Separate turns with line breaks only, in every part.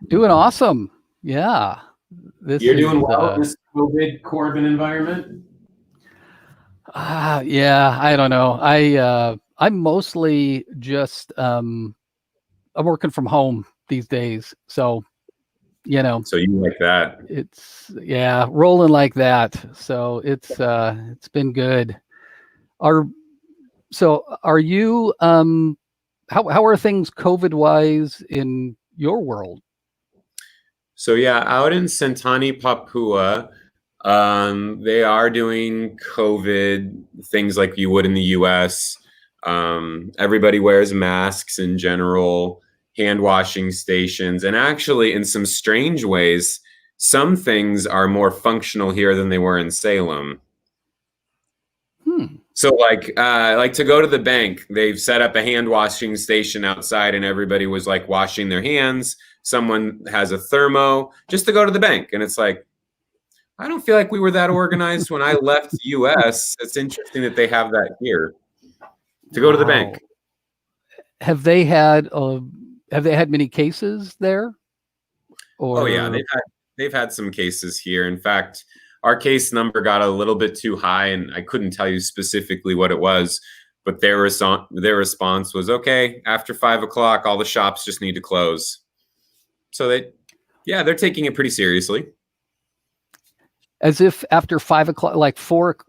Doing awesome. Yeah. This
You're doing
is
well in this COVID Corbin environment?
yeah, I don't know. I'm mostly just I'm working from home these days. So, you know,
So you like that?
it's yeah, rolling like that. So it's been good. Are are you how are things COVID wise in your world?
So yeah, out in Sentani, Papua, they are doing COVID things like you would in the US. Everybody wears masks in general, hand washing stations, and actually, in some strange ways, some things are more functional here than they were in Salem.
Hmm.
So like to go to the bank, they've set up a hand washing station outside and everybody was like washing their hands. Someone has a thermo just to go to the bank. And it's like, I don't feel like we were that organized when I left the US. It's interesting that they have that here to go to the bank.
Wow. Have they had have they had many cases there
Oh yeah,
or
they've had some cases here. In fact, our case number got a little bit too high, and I couldn't tell you specifically what it was. But their response was, okay, after 5 o'clock, all the shops just need to close. So yeah, they're taking it pretty seriously.
as if after 5 o'clock, like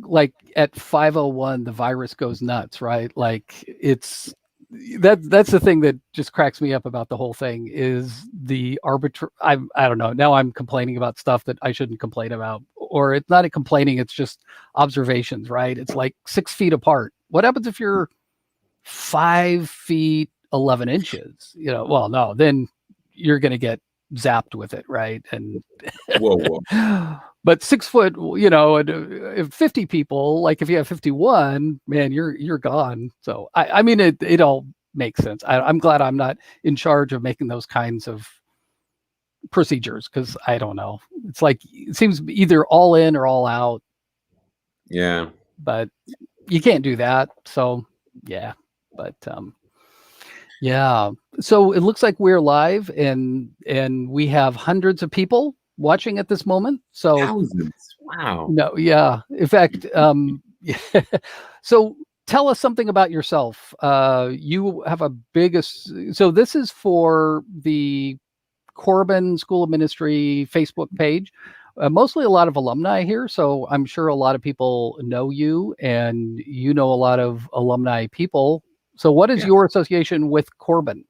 like at 5:01, the virus goes nuts, right? Like that's the thing that just cracks me up about the whole thing is the arbitrary. I don't know. Now I'm complaining about stuff that I shouldn't complain about, or it's not a complaining. It's just observations, right? It's like 6 feet apart. What happens if you're 5 feet 11 inches? Well, no, then you're going to get zapped with it, right? And
Whoa, whoa.
but 6 foot, and if 50 people, like if you have 51, man, you're gone. So I mean, it all makes sense. I'm glad I'm not in charge of making those kinds of procedures because I don't know. It's like it seems either all in or all out,
Yeah.
but you can't do that. So yeah, but yeah. So it looks like we're live and we have hundreds of people watching at this moment. So
Thousands. Wow.
no, yeah. In fact, so tell us something about yourself. You have a biggest. So this is for the Corbin School of Ministry Facebook page. Mostly a lot of alumni here, so I'm sure a lot of people know you, and you know a lot of alumni people. So, what is
Yeah.
your association with Corbin?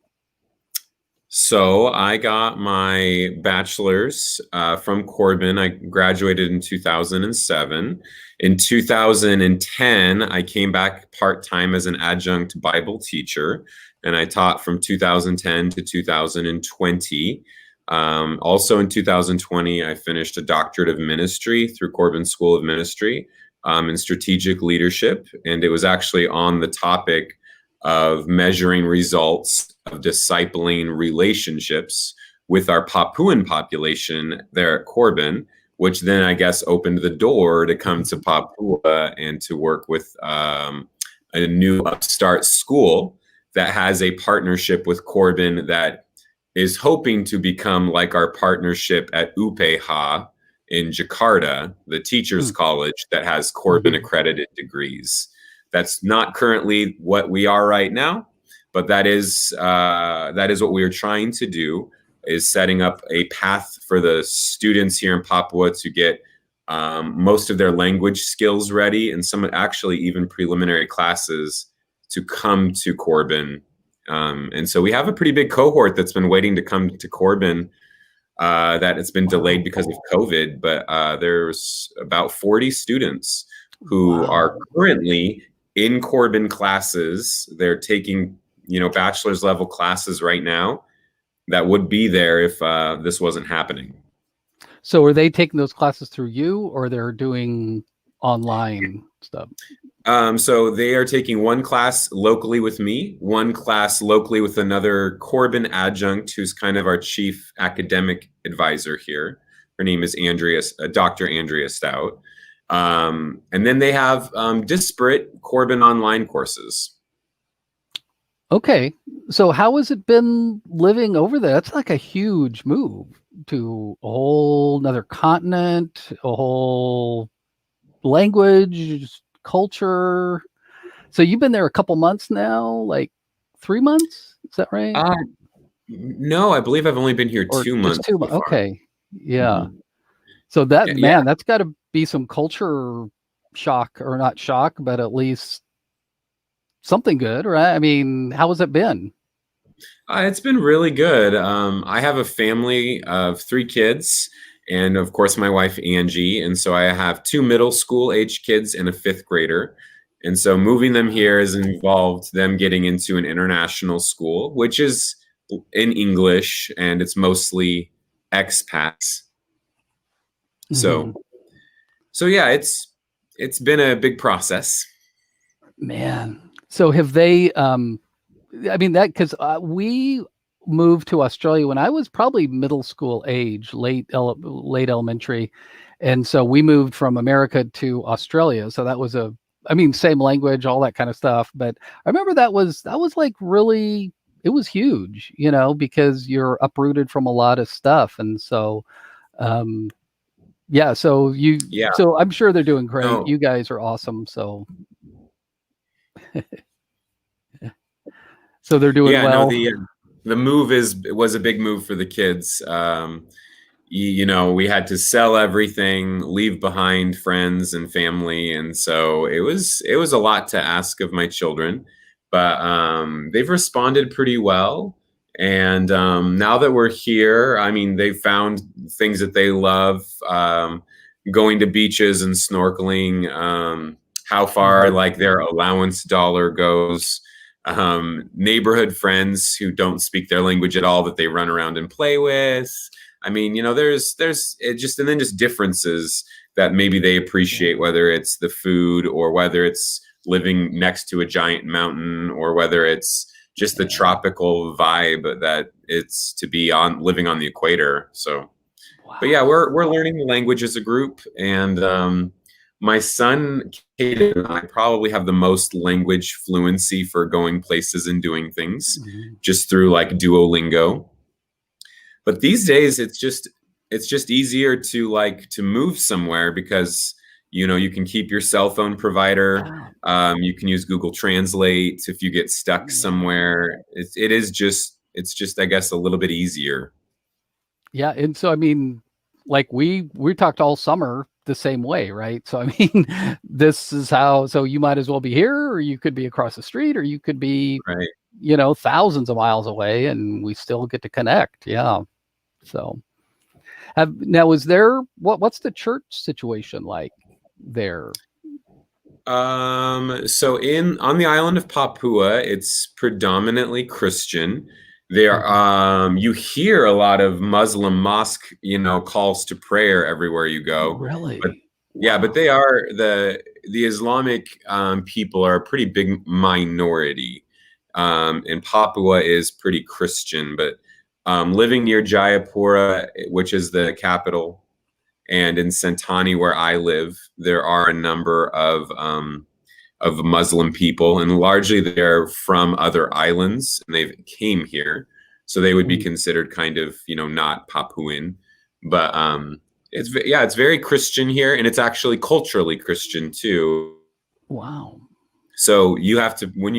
So I got my bachelor's from Corbin. I graduated in 2007. In 2010, I came back part-time as an adjunct Bible teacher, and I taught from 2010 to 2020. Also in 2020, I finished a doctorate of ministry through Corbin School of Ministry in strategic leadership, and it was actually on the topic of measuring results of discipling relationships with our Papuan population there at Corbin, which then I guess opened the door to come to Papua and to work with a new upstart school that has a partnership with Corbin that is hoping to become like our partnership at UPH in Jakarta, the teachers college that has Corbin accredited degrees. That's not currently what we are right now, but that is what we are trying to do, is setting up a path for the students here in Papua to get most of their language skills ready, and some actually even preliminary classes to come to Corbin. And so we have a pretty big cohort that's been waiting to come to Corbin. That it's been delayed because of COVID, but there's about 40 students who are currently in Corbin classes. They're taking, bachelor's level classes right now that would be there if this wasn't happening.
So, are they taking those classes through you, or they're doing online stuff?
So they are taking one class locally with me, one class locally with another Corbin adjunct, who's kind of our chief academic advisor here. Her name is Dr. Andrea Stout. And then they have disparate Corbin online courses.
Okay. So how has it been living over there? That's like a huge move to a whole another continent, a whole language, culture. So you've been there a couple months now, like 3 months? Is that right?
Uh, no, I believe I've only been here
Or
2 months
just two
so
months?
far.
Okay. Yeah.
Mhm.
So that,
Yeah,
man, that's got to be some culture shock, or not shock, but at least something good, right? I mean, how has it been?
it's been really good. I have a family of 3 kids, and of course, my wife Angie. And so I have 2 middle school age kids and a fifth grader. And so moving them
Wow.
here has involved them getting into an international school, which is in English, and it's mostly expats.
Hmm.
So, so yeah, it's been a big process.
Man. So have they I mean that because we moved to Australia when I was probably middle school age, late elementary, and so we moved from America to Australia. So that was I mean, same language, all that kind of stuff. But I remember that was like really, it was huge, because you're uprooted from a lot of stuff, and so um, yeah.
Yeah,
So I'm sure they're doing great.
no,
You guys are awesome. So they're doing
yeah, no.
well.
The move is was a big move for the kids. We had to sell everything, leave behind friends and family, and so it was a lot to ask of my children, but they've responded pretty well. And now that we're here, I mean, they've found things that they love, going to beaches and snorkeling. How far
Mhm.
like their allowance dollar goes. Neighborhood friends who don't speak their language at all that they run around and play with. I mean, there's it just, and then just differences that maybe they appreciate,
Yeah.
whether it's the food or whether it's living next to a giant mountain or whether it's just the
Yeah.
tropical vibe that it's to be on living on the equator. So, but yeah,
Wow.
we're learning the language as a group, and my son Caden and I probably have the most language fluency for going places and doing things,
Mhm.
just through like Duolingo. But these days it's just easier to like to move somewhere because you can keep your cell phone provider.
Yeah.
You can use Google Translate if you get stuck
Yeah.
somewhere. It's just I guess a little bit easier.
Yeah. And so, I mean, like we talked all summer the same way, right? So, I mean, this is how, so you might as well be here, or you could be across the street, or you could be,
Right.
thousands of miles away, and we still get to connect. Yeah. So, now is there, what's the church situation like there?
So in on the island of Papua, it's predominantly Christian. There,
Mhm.
you hear a lot of Muslim mosque, calls to prayer everywhere you go. But
Really?
yeah, but
Wow.
they are the Islamic people are a pretty big minority. And Papua is pretty Christian, but living near Jayapura, which is the capital, and in Sentani, where I live, there are a number of Muslim people, and largely they're from other islands, and they came here, so they would be
Mm.
considered kind of not Papuan, but it's very Christian here, and it's actually culturally Christian too.
Wow.
So you have to when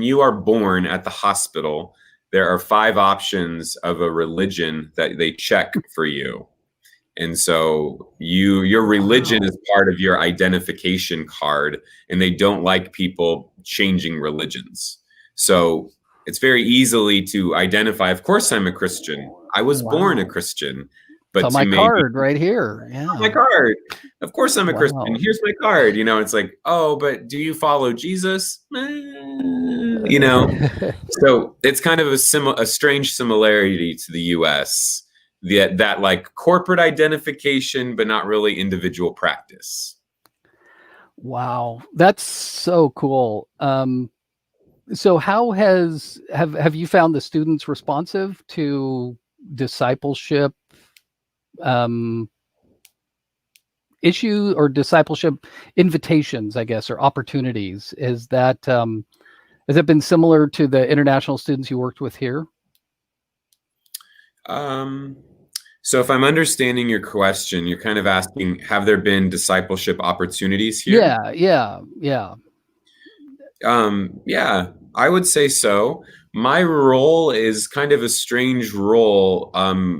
you are born at the hospital, there are 5 options of a religion that they check for you. And so your religion
Wow.
is part of your identification card, and they don't like people changing religions. So it's very easily to identify, of course I'm a Christian. I was born a
Wow.
Christian,
So
but to
my
maybe
card right here.
my
Yeah.
card. Of course I'm a Christian.
Wow.
Here's my card. It's like, "Oh, but do you follow Jesus?" So it's kind of a strange similarity to the US, that like corporate identification, but not really individual practice.
Wow, that's so cool. So how have you found the students responsive to discipleship um, issue, or discipleship invitations, I guess, or opportunities? Is that Has it been similar to the international students you worked with here?
Um, so if I'm understanding your question, you're kind of asking, have there been discipleship opportunities here?
Yeah, yeah, yeah.
Yeah, I would say so. My role is kind of a strange role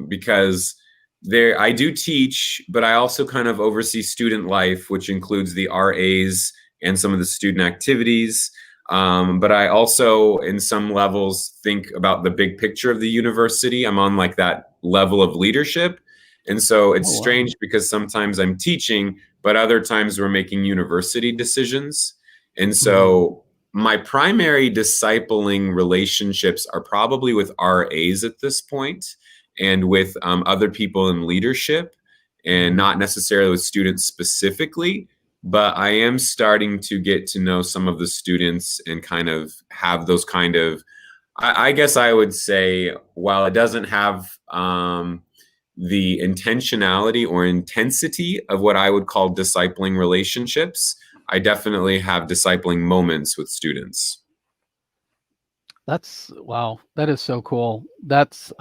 because there I do teach, but I also kind of oversee student life, which includes the RAs and some of the student activities. But I also, in some levels, think about the big picture of the university. I'm on like that level of leadership. And so it's
Oh, wow.
strange because sometimes I'm teaching, but other times we're making university decisions. And
Mhm.
so my primary discipling relationships are probably with RAs at this point and with other people in leadership and
Mhm.
not necessarily with students specifically. But I am starting to get to know some of the students and kind of have those kind of, I guess I would say, while it doesn't have the intentionality or intensity of what I would call discipling relationships, I definitely have discipling moments with students.
That's wow. That is so cool. That's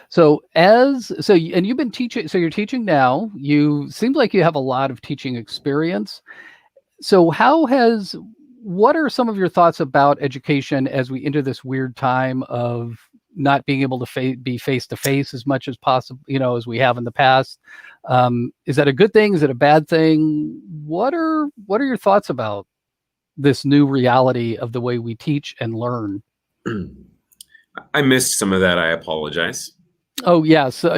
so as so and you've been teaching, so you're teaching now. You seem like you have a lot of teaching experience. So how has what are some of your thoughts about education as we enter this weird time of not being able to be face to face as much as possible, as we have in the past? Is that a good thing? Is it a bad thing? What are your thoughts about this new reality of the way we teach and learn?
I missed some of that. I apologize.
Oh yeah. So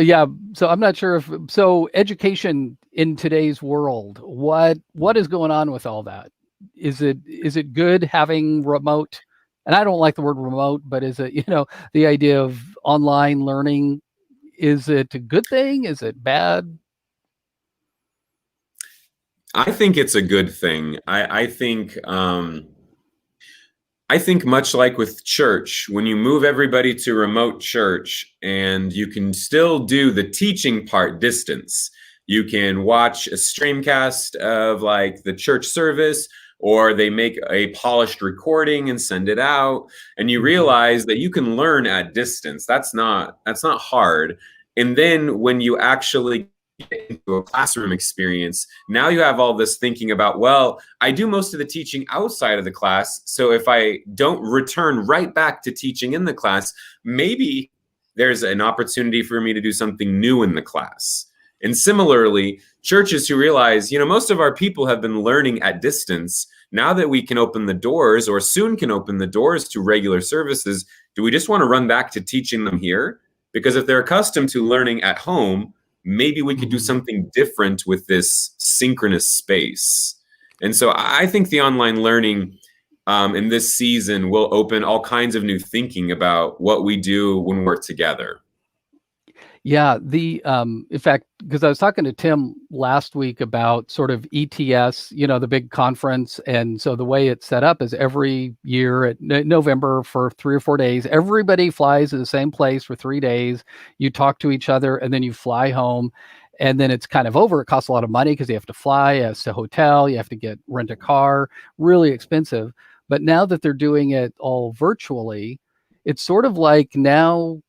I'm not sure if so education in today's world, what is going on with all that? Is it good having remote, and I don't like the word remote, but is it, the idea of online learning, is it a good thing? Is it bad?
I think it's a good thing. I think much like with church, when you move everybody to remote church and you can still do the teaching part distance, you can watch a streamcast of like the church service, or they make a polished recording and send it out, and you
Mhm.
realize that you can learn at distance. That's not hard. And then when you actually get into a classroom experience, now you have all this thinking about, well, I do most of the teaching outside of the class. So if I don't return right back to teaching in the class, maybe there's an opportunity for me to do something new in the class. And similarly, churches who realize, most of our people have been learning at distance. Now that we can open the doors, or soon can open the doors to regular services, do we just want to run back to teaching them here? Because if they're accustomed to learning at home, maybe we could do
Mhm.
something different with this synchronous space. And so I think the online learning in this season will open all kinds of new thinking about what we do when we're together.
Yeah, in fact, because I was talking to Tim last week about sort of ETS, the big conference, and so the way it's set up is every year at November for 3 or 4 days, everybody flies to the same place for 3 days. You talk to each other, and then you fly home, and then it's kind of over. It costs a lot of money because you have to fly, as to hotel, you have to rent a car, really expensive. But now that they're doing it all virtually, it's sort of like now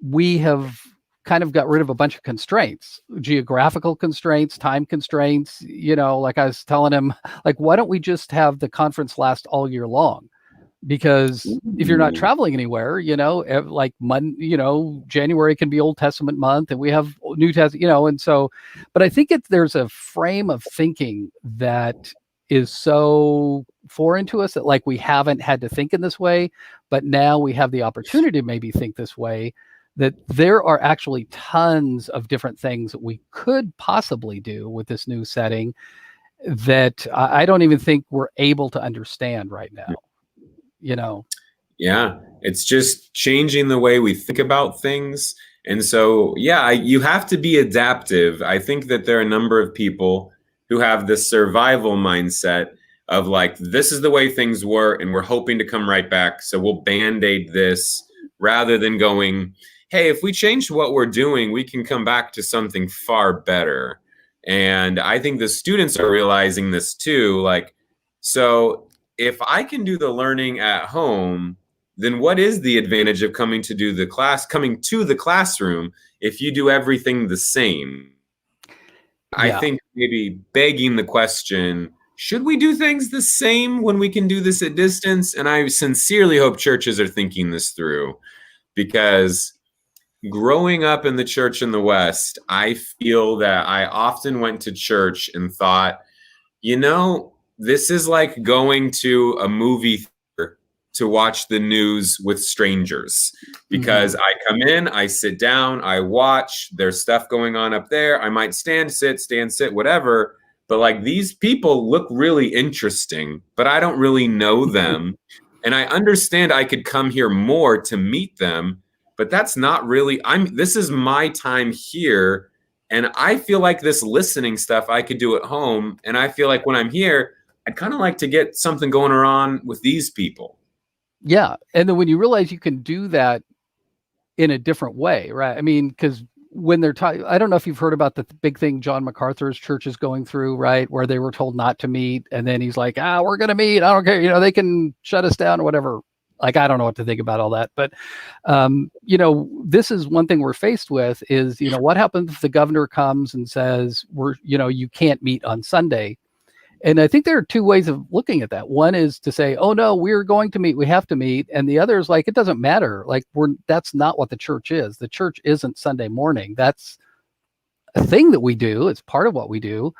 we have kind of got rid of a bunch of constraints, geographical constraints, time constraints. Like I was telling him, like, why don't we just have the conference last all year long? Because if you're not
Ooh.
traveling anywhere, like January can be Old Testament month, and we have New Testament, and so, but I think there's a frame of thinking that is so foreign to us that, like, we haven't had to think in this way, but now we have the opportunity to maybe think this way, that there are actually tons of different things that we could possibly do with this new setting that I don't even think we're able to understand right now, you know.
Yeah, it's just changing the way we think about things. And so, yeah, you have to be adaptive. I think that there are a number of people who have this survival mindset of like, this is the way things were, and we're hoping to come right back. So we'll band aid this rather than going, hey, if we change what we're doing, we can come back to something far better. And I think the students are realizing this too. Like, so if I can do the learning at home, then what is the advantage of coming to the classroom if you do everything the same? I
Yeah.
think maybe begging the question, should we do things the same when we can do this at distance? And I sincerely hope churches are thinking this through, because growing up in the church in the West, I feel that I often went to church and thought, this is like going to a movie theater to watch the news with strangers, because I come in, I sit down, I watch, there's stuff going on up there. I might stand, sit, whatever. But like, these people look really interesting, but I don't really know them. And I understand I could come here more to meet them, but that's not really, this is my time here. And I feel like this listening stuff I could do at home. And I feel like when I'm here, I'd kind of like to get something going on with these people.
Yeah. And then when you realize you can do that in a different way, right? I mean, because when they're talking, I don't know if you've heard about the big thing John MacArthur's church is going through, right? Where they were told not to meet. And then he's like, we're going to meet. I don't care. They can shut us down or whatever. Like, I don't know what to think about all that. But, this is one thing we're faced with is, what happens if the governor comes and says, you can't meet on Sunday? And I think there are two ways of looking at that. One is to say, oh no, we're going to meet, we have to meet. And the other is like, it doesn't matter. Like, that's not what the church is. The church isn't Sunday morning. That's a thing that we do. It's part of what we do.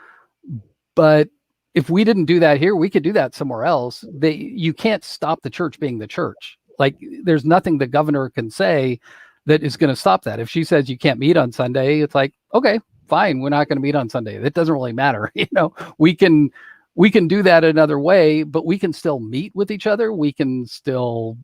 But if we didn't do that here, we could do that somewhere else. You can't stop the church being the church. Like, there's nothing the governor can say that is going to stop that. If she says you can't meet on Sunday, it's like, okay, fine, we're not going to meet on Sunday. It doesn't really matter. We can do that another way, but we can still meet with each other. We can still,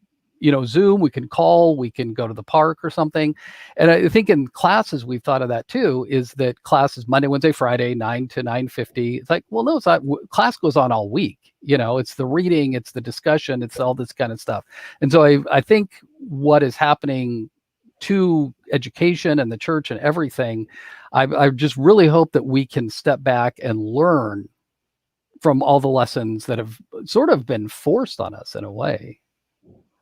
Zoom, we can call, we can go to the park or something. And I think in classes, we've thought of that too, is that class is Monday, Wednesday, Friday, 9 to 9:50. It's like, well, no, it's not. Class goes on all week. It's the reading, it's the discussion, it's all this kind of stuff. And so I think what is happening to education and the church and everything, I just really hope that we can step back and learn from all the lessons that have sort of been forced on us in a way,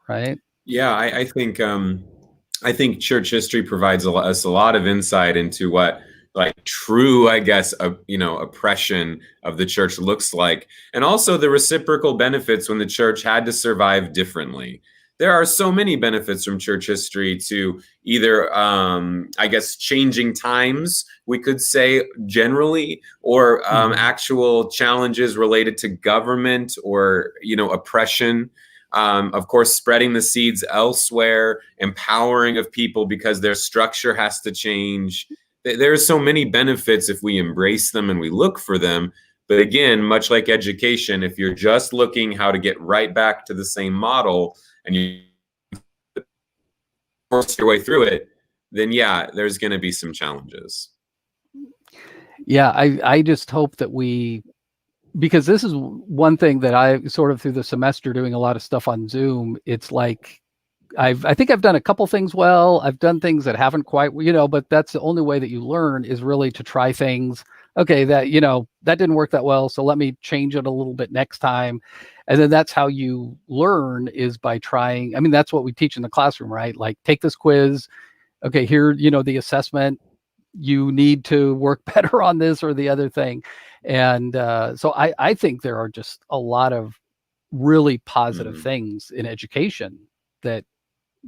right?
Yeah, I think church history provides us a lot of insight into what like true, I guess, oppression of the church looks like, and also the reciprocal benefits when the church had to survive differently. There are so many benefits from church history to either, I guess, changing times, we could say generally, or actual challenges related to government or, oppression. Of course, spreading the seeds elsewhere, empowering of people because their structure has to change. There are so many benefits if we embrace them and we look for them. But again, much like education, if you're just looking how to get right back to the same model, and you force your way through it, then yeah, there's going to be some challenges.
Yeah, I just hope that because this is one thing that I sort of through the semester doing a lot of stuff on Zoom, it's like I think I've done a couple things well. I've done things that haven't quite, but that's the only way that you learn is really to try things. Okay, that didn't work that well, so let me change it a little bit next time. And then that's how you learn, is by trying. I mean, that's what we teach in the classroom, right? Like, take this quiz. Okay, here, the assessment. You need to work better on this or the other thing. And so I think there are just a lot of really positive things in education that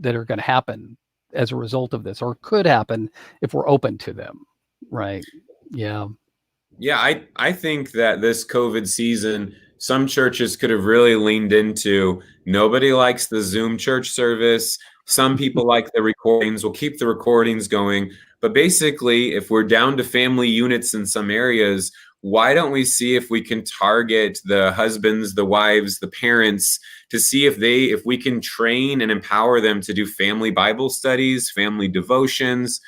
are going to happen as a result of this, or could happen if we're open to them. Right. Yeah.
Yeah, I think that this COVID season, some churches could have really leaned into, nobody likes the Zoom church service. Some people like the recordings. We'll keep the recordings going. But basically, if we're down to family units in some areas, why don't we see if we can target the husbands, the wives, the parents, to see if we can train and empower them to do family Bible studies, family devotions,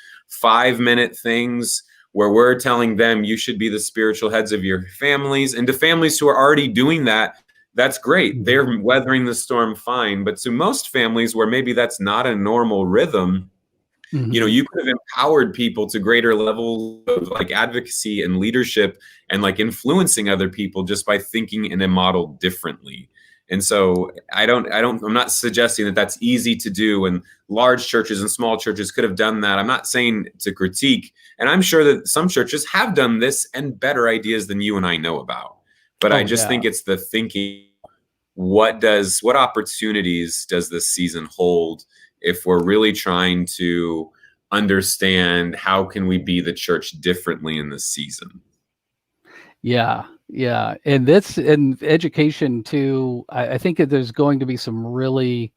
5-minute things where we're telling them you should be the spiritual heads of your families. And to families who are already doing that, that's great. They're weathering the storm fine. But to most families where maybe that's not a normal rhythm, you could have empowered people to greater levels of like advocacy and leadership and like influencing other people just by thinking in a model differently. And so I'm not suggesting that that's easy to do, and large churches and small churches could have done that. I'm not saying to critique, and I'm sure that some churches have done this and better ideas than you and I know about. But I
Oh
just
yeah.
think it's the thinking, what opportunities does this season hold if we're really trying to understand how can we be the church differently in this season?
Yeah, yeah. And this in education too, I think that there's going to be some really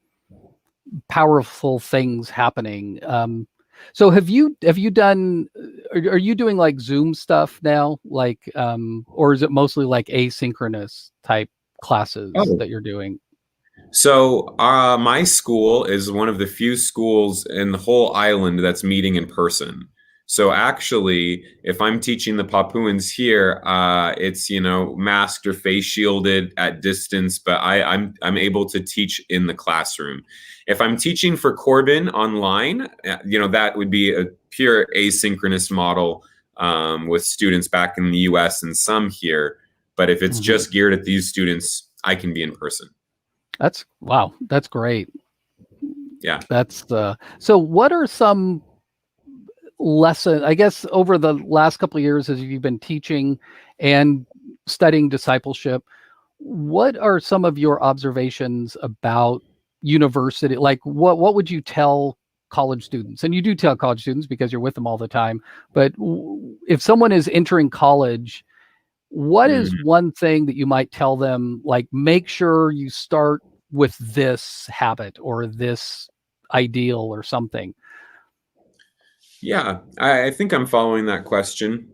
powerful things happening. So have you done are you doing like Zoom stuff now? Like or is it mostly like asynchronous type classes
Oh,
that you're doing?
so my school is one of the few schools in the whole island that's meeting in person. So actually, if I'm teaching the Papuans here, it's masked or face shielded at distance, but I'm able to teach in the classroom. If I'm teaching for Corbin online, that would be a pure asynchronous model with students back in the U.S. and some here. But if it's
Mhm.
just geared at these students, I can be in person.
That's wow, that's great.
Yeah.
That's so what are some lesson, I guess, over the last couple of years as you've been teaching and studying discipleship, what are some of your observations about university? Like what would you tell college students? And you do tell college students because you're with them all the time, but if someone is entering college, what is
Mhm.
one thing that you might tell them, like make sure you start with this habit or this ideal or something?
Yeah, I think I'm following that question.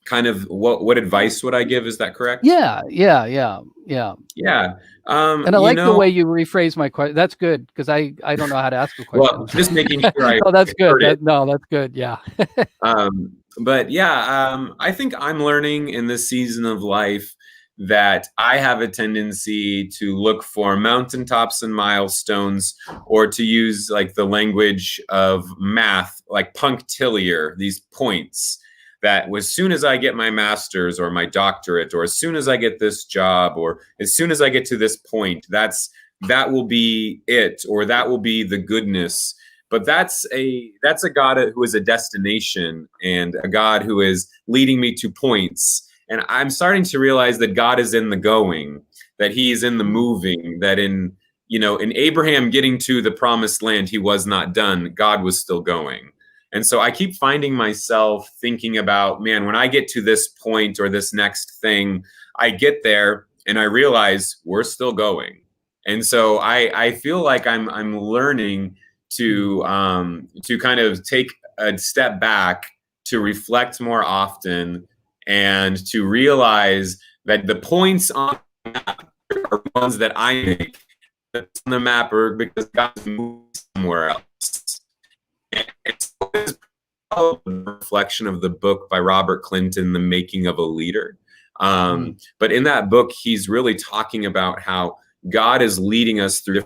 Kind of what advice would I give? Is that correct?
Yeah, yeah, yeah, yeah.
Yeah.
And I
You
like the
know,
way you rephrase my question. That's good because I don't know how to ask a question.
well, just making sure I
No, that's good.
heard it.
That's good. Yeah.
But yeah, I think I'm learning in this season of life that I have a tendency to look for mountaintops and milestones, or to use like the language of math, like punctiliar, these points that as soon as I get my master's or my doctorate, or as soon as I get this job, or as soon as I get to this point, that will be it, or that will be the goodness. But that's a God who is a destination, and a God who is leading me to points. And I'm starting to realize that God is in the going, that he is in the moving, that in Abraham getting to the promised land, he was not done. God was still going. And so I keep finding myself thinking about, man, when I get to this point or this next thing, I get there and I realize we're still going. And so I feel like I'm learning to kind of take a step back, to reflect more often, and to realize that the points on the map are ones that I make. That's on the map are because God's moved somewhere else. And it's a reflection of the book by Robert Clinton, The Making of a Leader.
Mhm.
But in that book, he's really talking about how God is leading us through,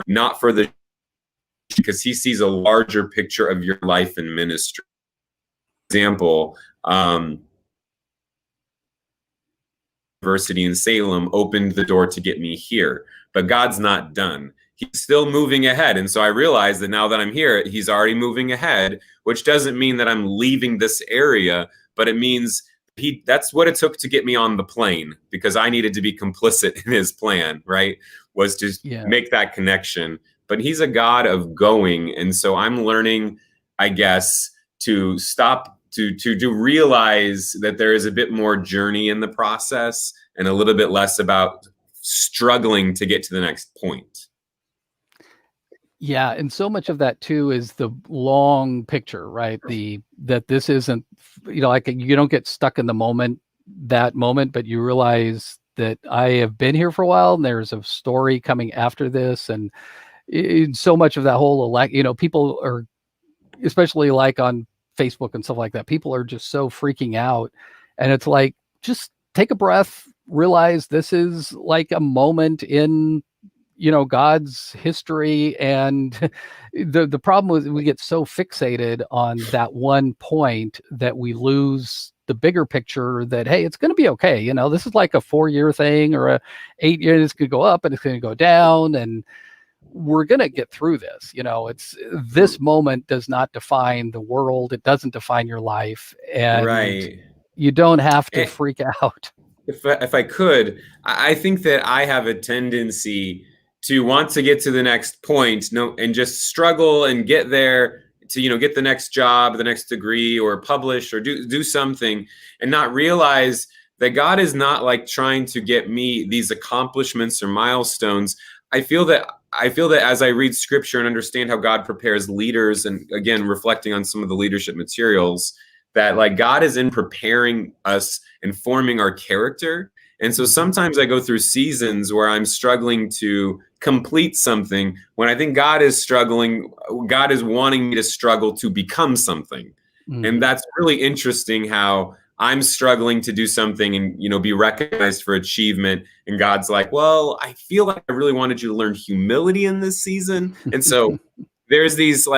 not for the, because he sees a larger picture of your life and ministry. For example, university in Salem opened the door to get me here, but God's not done. He's still moving ahead. And so I realize that now that I'm here, he's already moving ahead, which doesn't mean that I'm leaving this area, but it means that's what it took to get me on the plane, because I needed to be complicit in his plan, right? Was to
Yeah.
make that connection. But he's a God of going. And so I'm learning, I guess, to stop to realize that there is a bit more journey in the process and a little bit less about struggling to get to the next point.
Yeah, and so much of that too is the long picture, right? That this isn't, like you don't get stuck in the moment, that moment, but you realize that I have been here for a while and there's a story coming after this. And so much of that whole people are, especially like on Facebook and stuff like that, people are just so freaking out. And it's like, just take a breath, realize this is like a moment in, God's history. And the problem is we get so fixated on that one point that we lose the bigger picture that, hey, it's going to be okay. You know, this is like a 4-year thing or a 8-year. It's going to go up and it's going to go down, and we're going to get through this. You know, it's this moment does not define the world. It doesn't define your life, and
Right.
you don't have to
And
freak out.
if I could, I think that I have a tendency to want to get to the next point, no, and just struggle and get there to, get the next job, the next degree, or publish, or do something, and not realize that God is not like trying to get me these accomplishments or milestones. I feel that as I read scripture and understand how God prepares leaders, and again, reflecting on some of the leadership materials, that like God is in preparing us and forming our character. And so sometimes I go through seasons where I'm struggling to complete something when I think God is wanting me to struggle to become something. And that's really interesting how I'm struggling to do something and, be recognized for achievement. And God's like, well, I feel like I really wanted you to learn humility in this season. And so there's these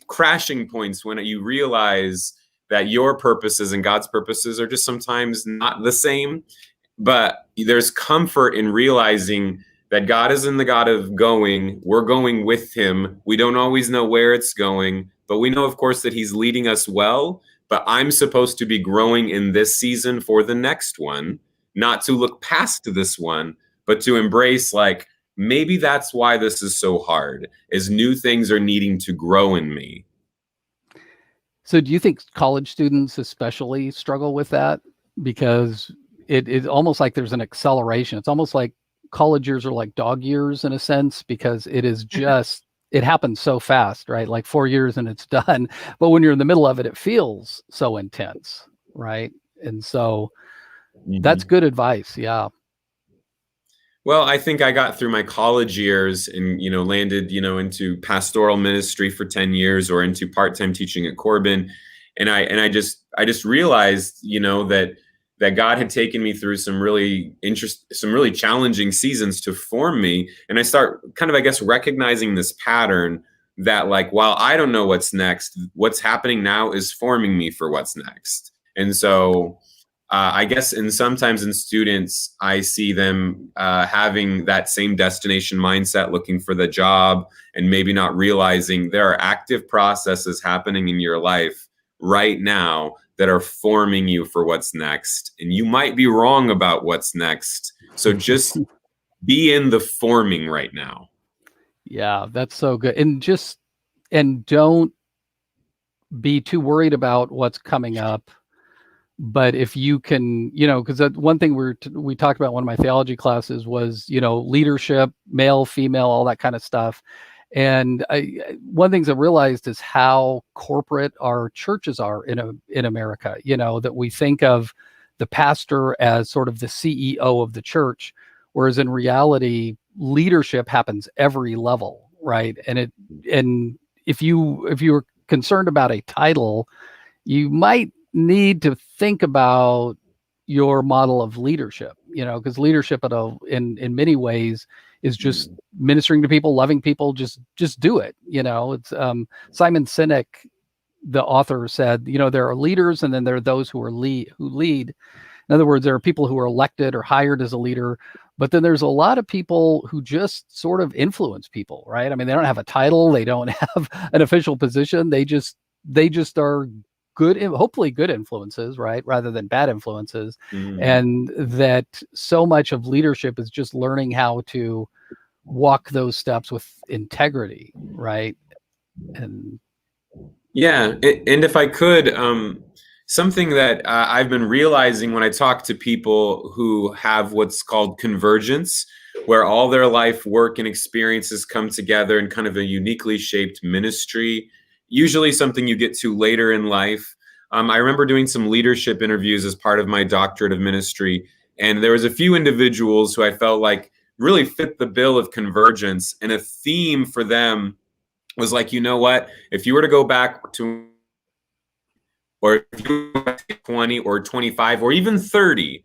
crashing points when you realize that your purposes and God's purposes are just sometimes not the same. But there's comfort in realizing that God isn't the God of going. We're going with him. We don't always know where it's going, but we know, of course, that he's leading us well. But I'm supposed to be growing in this season for the next one, not to look past this one, but to embrace, like, maybe that's why this is so hard, is new things are needing to grow in me.
So do you think college students especially struggle with that? Because it's almost like there's an acceleration. It's almost like college years are like dog years in a sense, because it is just, it happens so fast, right? Like 4 years and it's done. But when you're in the middle of it, it feels so intense, right? And so that's good advice. Yeah.
Well, I think I got through my college years and, landed, into pastoral ministry for 10 years or into part-time teaching at Corbin. And I just realized, that God had taken me through some really challenging seasons to form me. And I start kind of, I guess, recognizing this pattern that, like, while I don't know what's next, what's happening now is forming me for what's next. And so I guess sometimes in students, I see them having that same destination mindset, looking for the job, and maybe not realizing there are active processes happening in your life right now that are forming you for what's next. And you might be wrong about what's next. So just be in the forming right now.
Yeah, that's so good. And don't be too worried about what's coming up. But if you can, because one thing we talked about in one of my theology classes was, leadership, male, female, all that kind of stuff. And one of the things I realized is how corporate our churches are in America, that we think of the pastor as sort of the CEO of the church, whereas in reality, leadership happens every level, right? And if you're concerned about a title, you might need to think about your model of leadership, because leadership in many ways is just ministering to people, loving people, just do it. It's Simon Sinek, the author, said, there are leaders and then there are those who lead. In other words, there are people who are elected or hired as a leader, but then there's a lot of people who just sort of influence people, right? I mean, they don't have a title, they don't have an official position, they just are good, hopefully good influences, right, rather than bad influences. And that so much of leadership is just learning how to walk those steps with integrity, right? And
yeah, and if I could, something that I've been realizing when I talk to people who have what's called convergence, where all their life, work, and experiences come together in kind of a uniquely shaped ministry, usually something you get to later in life. I remember doing some leadership interviews as part of my doctorate of ministry, and there was a few individuals who I felt like really fit the bill of convergence, and a theme for them was like, you know what, if you were to go back to, or if you were to 20 or 25 or even 30,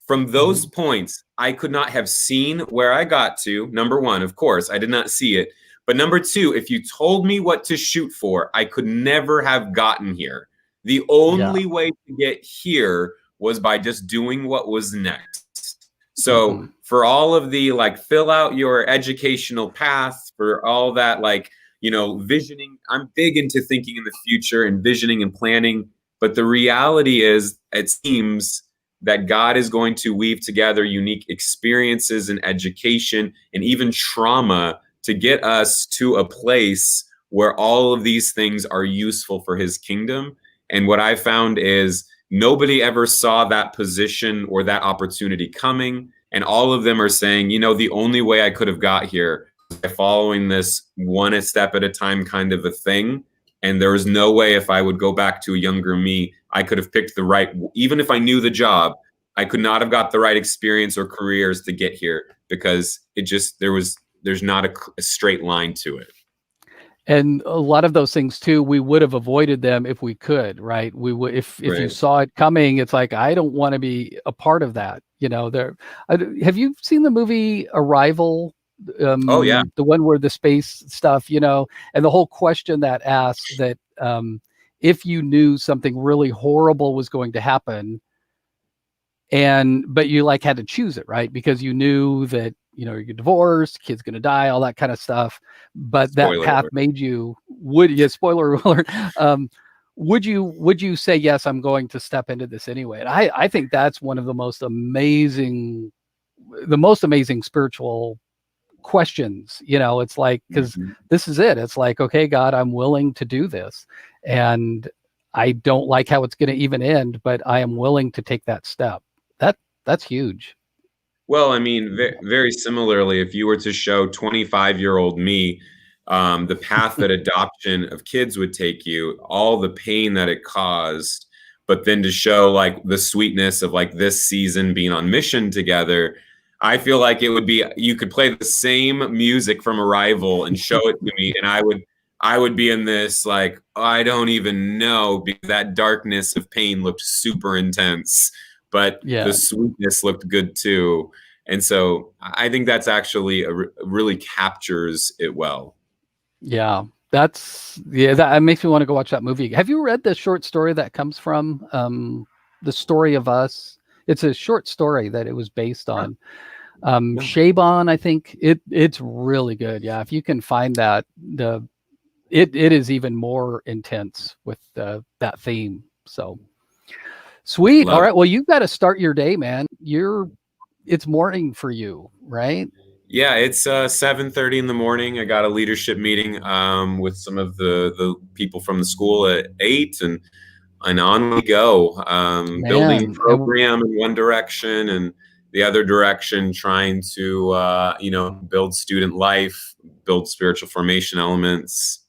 from those points, I could not have seen where I got to. Number one, of course, I did not see it. But number two, if you told me what to shoot for, I could never have gotten here. The only way to get here was by just doing what was next. So for all of the like, fill out your educational path, for all that, like, you know, visioning, I'm big into thinking in the future and visioning and planning. But the reality is, it seems that God is going to weave together unique experiences and education and even trauma to get us to a place where all of these things are useful for his kingdom. And what I found is nobody ever saw that position or that opportunity coming. And all of them are saying, you know, the only way I could have got here was by following this one step at a time kind of a thing. And there was no way, if I would go back to a younger me, I could have picked the right, even if I knew the job, I could not have got the right experience or careers to get here, because it just, there's not a straight line to it.
And a lot of those things too, we would have avoided them if we could, right? We would, if you saw it coming, it's like, I don't want to be a part of that. You know, have you seen the movie Arrival?
Oh yeah.
The one where the space stuff, you know, and the whole question that asked that, if you knew something really horrible was going to happen, but you like had to choose it, right? Because you knew that, you know, you're divorced, kid's going to die, all that kind of stuff. But spoiler that path alert. Made you, spoiler alert. Would you say, yes, I'm going to step into this anyway? And I think that's one of the most amazing spiritual questions. You know, it's like, because this is it. It's like, okay, God, I'm willing to do this. And I don't like how it's going to even end, but I am willing to take that step. That's huge.
Well, I mean, very similarly, if you were to show 25-year-old me the path that adoption of kids would take you, all the pain that it caused, but then to show like the sweetness of like this season being on mission together, I feel like it would be, you could play the same music from Arrival and show it to me, and I would be in this like, I don't even know, because that darkness of pain looked super intense. But the sweetness looked good too. And so I think that's actually really captures it well.
Yeah, that makes me want to go watch that movie. Have you read the short story that comes from The Story of Us? It's a short story that it was based on. Shaban, I think it's really good. Yeah, if you can find that, it is even more intense with that theme. So. Sweet. All right. Well, you've got to start your day, man. It's morning for you, right?
Yeah, it's 7:30 in the morning. I got a leadership meeting with some of the people from the school at 8, and on we go. Building program in one direction, and the other direction trying to build student life, build spiritual formation elements.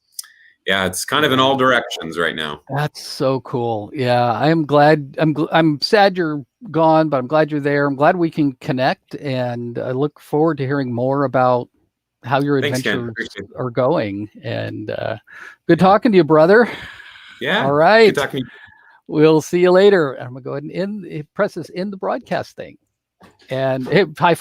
Yeah, it's kind of in all directions right now.
That's so cool. Yeah, I am glad. I'm sad you're gone, but I'm glad you're there. I'm glad we can connect, and I look forward to hearing more about how your adventures are going. And good talking to you, brother.
Yeah.
All right.
Good talking to you.
We'll see you later. I'm gonna go ahead and press this in the broadcast thing. And high five.